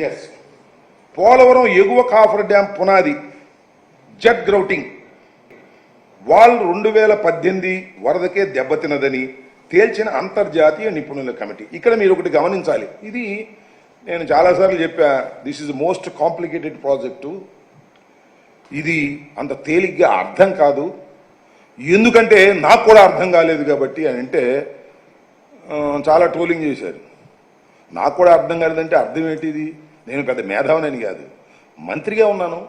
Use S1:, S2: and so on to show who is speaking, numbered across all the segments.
S1: Yes, Polavaram ఎగువ coffer dam పునాది jet grouting wall 2018 వరదకే దెబ్బతినదని తేల్చిన అంతర్జాతీయ నిపుణుల కమిటీ. ఇక్కడ మీరు ఒకటి గమనించాలి, ఇది నేను చాలాసార్లు చెప్పా, this is most complicated project. ఇది అంత తేలిగ్గా అర్థం కాదు, ఎందుకంటే నాకు కూడా అర్థం కాలేదు కాబట్టి అని అంటే చాలా ట్రోలింగ్ చేశారు. నాకు కూడా అర్థం కాలేదంటే అర్థం ఏంటిది? నేను పెద్ద మేధావినని కాదు, మంత్రిగా ఉన్నాను,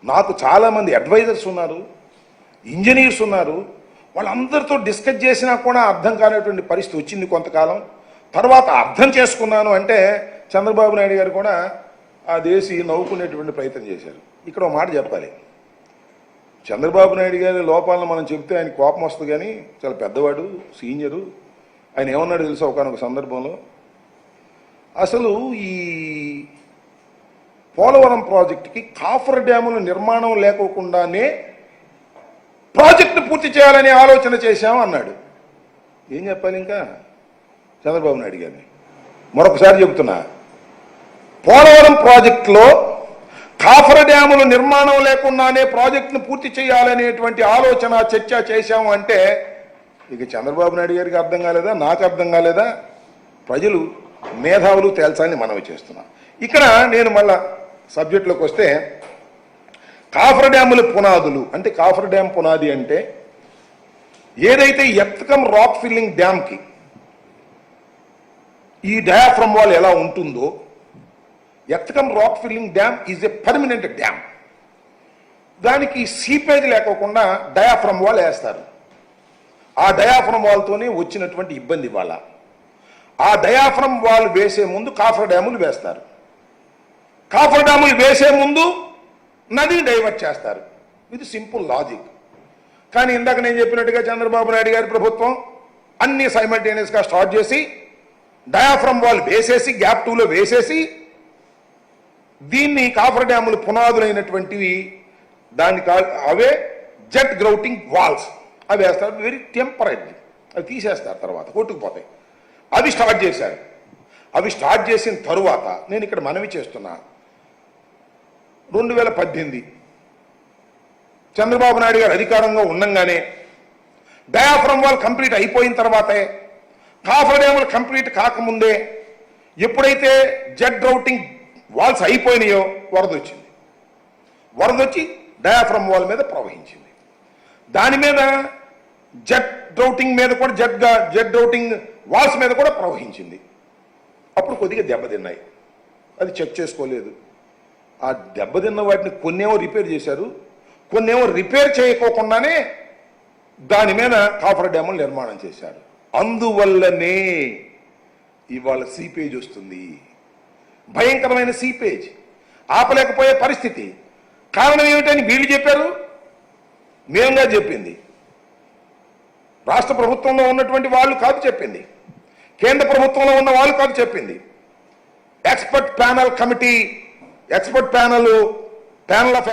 S1: నాకు చాలామంది అడ్వైజర్స్ ఉన్నారు, ఇంజనీర్స్ ఉన్నారు, వాళ్ళందరితో డిస్కస్ చేసినా కూడా అర్థం కానిటువంటి పరిస్థితి వచ్చింది కొంతకాలం. తర్వాత అర్థం చేసుకున్నాను అంటే చంద్రబాబు నాయుడు గారు కూడా ఆ దేశీ నవ్వుకునేటువంటి ప్రయత్నం చేశారు. ఇక్కడ ఒక మాట చెప్పాలి, చంద్రబాబు నాయుడు గారి లోపాలను మనం చెబితే ఆయన కోపం వస్తుంది, కానీ చాలా పెద్దవాడు, సీనియరు. ఆయన ఏమన్నాడు తెలుసా ఒకనొక సందర్భంలో, అసలు ఈ పోలవరం ప్రాజెక్టుకి కాఫర్ డ్యాముల నిర్మాణం లేకోకుండానే ప్రాజెక్టును పూర్తి చేయాలని ఆలోచన చేశాం అన్నాడు. ఏం చెప్పాలి ఇంకా చంద్రబాబు నాయుడు గారిని? మరొకసారి చెబుతున్నా, పోలవరం ప్రాజెక్టులో కాఫర్ డ్యాముల నిర్మాణం లేకుండానే ప్రాజెక్టును పూర్తి చేయాలనేటువంటి ఆలోచన చర్చ చేశాము అంటే ఇక చంద్రబాబు నాయుడు గారికి అర్థం కాలేదా, నాకు అర్థం కాలేదా? ప్రజలు మేధావులు తేల్చాలని మనవి చేస్తున్నా. ఇక్కడ నేను మళ్ళా సబ్జెక్టులోకి వస్తే, కాఫర్ డ్యాముల పునాదులు అంటే, కాఫర్ డ్యామ్ పునాది అంటే ఏదైతే ఎత్తకం రాక్ ఫిల్లింగ్ డ్యామ్కి ఈ డయాఫ్రమ్ వాల్ ఎలా ఉంటుందో, ఎత్తకం rock filling dam is a permanent dam. దానికి సీపేజ్ లేకోకుండా డయాఫ్రమ్ వాల్ వేస్తారు. ఆ డయాఫ్రమ్ వాల్తోనే వచ్చినటువంటి ఇబ్బంది వాళ్ళ. ఆ డయాఫ్రమ్ వాల్ వేసే ముందు కాఫర్ డ్యాములు వేస్తారు, కాఫర్ డ్యాములు వేసే ముందు నదిని డైవర్ట్ చేస్తారు. ఇది సింపుల్ లాజిక్. కానీ ఇందాక నేను చెప్పినట్టుగా చంద్రబాబు నాయుడు గారి ప్రభుత్వం అన్ని సైమల్టేనియస్గా స్టార్ట్ చేసి డయాఫ్రమ్ వాల్ వేసేసి గ్యాప్ 2లో వేసేసి దీన్ని కాఫర్ డ్యాములు పునాదులైనటువంటివి దాన్ని అవే జెట్ గ్రౌటింగ్ వాల్స్ అవి వేస్తారు. వెరీ టెంపరీ, అవి తీసేస్తారు, తర్వాత కొట్టుకుపోతాయి. అవి స్టార్ట్ చేశారు. అవి స్టార్ట్ చేసిన తరువాత నేను ఇక్కడ మనవి చేస్తున్నా, 2018 చంద్రబాబు నాయుడు గారు అధికారంగా ఉండంగానే డయాఫ్రమ్ వాల్ కంప్లీట్ అయిపోయిన తర్వాతే, కాఫర్ డ్యాములు కంప్లీట్ కాకముందే, ఎప్పుడైతే జెట్ గ్రౌటింగ్ వాల్స్ అయిపోయినాయో వరద వచ్చింది. వరద వచ్చి డయాఫ్రమ్ వాల్ మీద ప్రవహించింది. దాని మీద జెట్ గ్రౌటింగ్ మీద కూడా జెట్ గ్రౌటింగ్ వాల్స్ మీద కూడా ప్రవహించింది. అప్పుడు కొద్దిగా దెబ్బతిన్నాయి, అది చెక్ చేసుకోలేదు. ఆ దెబ్బతిన్న వాటిని కొన్నేమో రిపేర్ చేశారు, కొన్నేమో రిపేర్ చేయకోకుండానే దాని మీద కాఫర్ డ్యాములు నిర్మాణం చేశారు. అందువల్లనే ఇవాళ సీపేజ్ వస్తుంది, భయంకరమైన సీపేజ్, ఆపలేకపోయే పరిస్థితి. కారణం ఏమిటని వీళ్ళు చెప్పారు, మేముగా చెప్పింది. రాష్ట్ర ప్రభుత్వంలో ఉన్నటువంటి వాళ్ళు కాదు చెప్పింది, కేంద్ర ప్రభుత్వంలో ఉన్న వాళ్ళు కాదు చెప్పింది. Expert panel committee, expert panel of